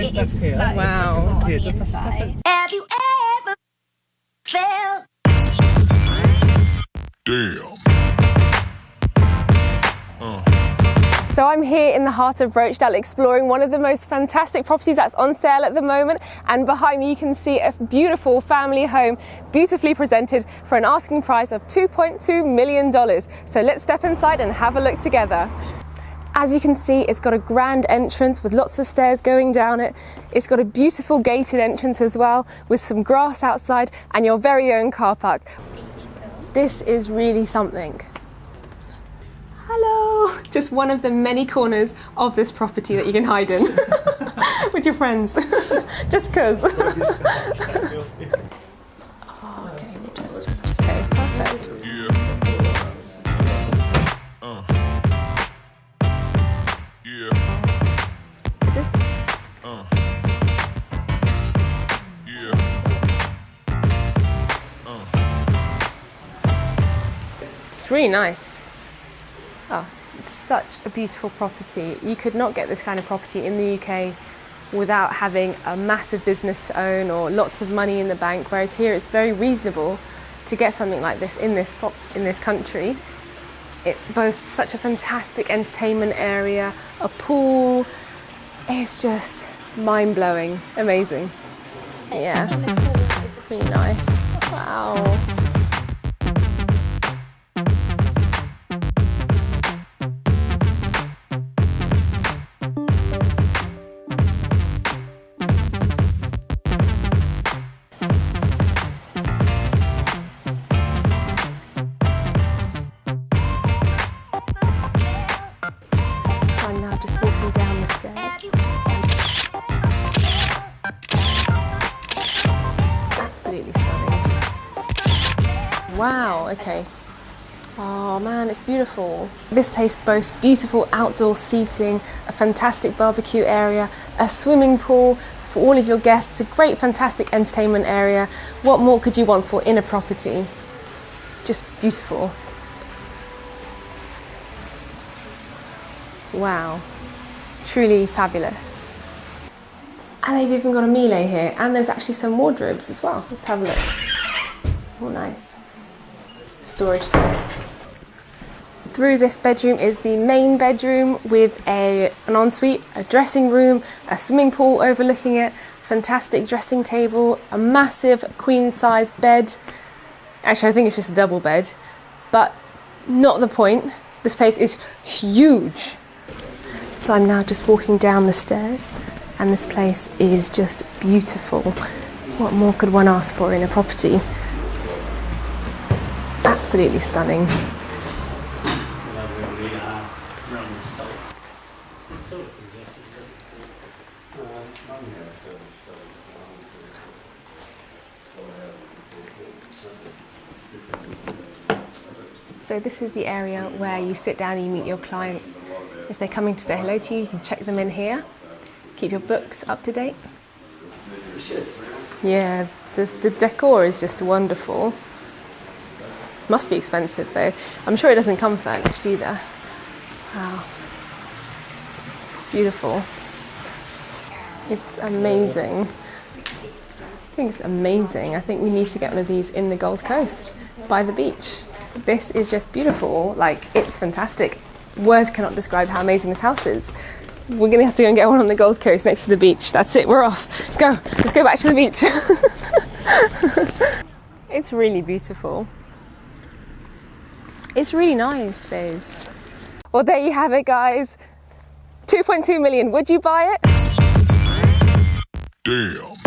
It is so Wow. on the inside. Have you ever felt? Damn. So I'm here in the heart of Rochedale exploring one of the most fantastic properties that's on sale at the moment, and behind me you can see a beautiful family home, beautifully presented for an asking price of $2.2 million. So let's step inside and have a look together. As you can see, it's got a grand entrance with lots of stairs going down it. It's got a beautiful gated entrance as well, with some grass outside and your very own car park. This is really something. Hello! Just one of the many corners of this property that you can hide in with your friends, just cause. Oh, okay, okay, perfect. Yeah. Yeah. Is this? Yeah. It's really nice. Oh, it's such a beautiful property. You could not get this kind of property in the UK without having a massive business to own or lots of money in the bank, whereas here it's very reasonable to get something like this in this country. It boasts such a fantastic entertainment area, a pool. It's just mind-blowing, amazing. Yeah, really nice. Wow. I'm now just walking down the stairs. Absolutely stunning. Wow, okay. Oh man, it's beautiful. This place boasts beautiful outdoor seating, a fantastic barbecue area, a swimming pool for all of your guests, a great fantastic entertainment area. What more could you want for in a property? Just beautiful. Wow, it's truly fabulous. And they've even got a melee here, and there's actually some wardrobes as well. Let's have a look. Oh, nice. Storage space. Through this bedroom is the main bedroom with an ensuite, a dressing room, a swimming pool overlooking it, fantastic dressing table, a massive queen-size bed. Actually, I think it's just a double bed, but not the point. This place is huge. So I'm now just walking down the stairs, and this place is just beautiful. What more could one ask for in a property? Absolutely stunning. So this is the area where you sit down and you meet your clients. If they're coming to say hello to you, you can check them in here. Keep your books up to date. Yeah, the decor is just wonderful. Must be expensive though. I'm sure it doesn't come furnished either. Wow. It's just beautiful. It's amazing. I think it's amazing. I think we need to get one of these in the Gold Coast by the beach. This is just beautiful. Like, it's fantastic. Words cannot describe how amazing this house is. We're gonna have to go and get one on the Gold Coast next to the beach. That's it, we're off. Go, let's go back to the beach. It's really beautiful. It's really nice, babes. Well, there you have it, guys. 2.2 million, would you buy it? Damn.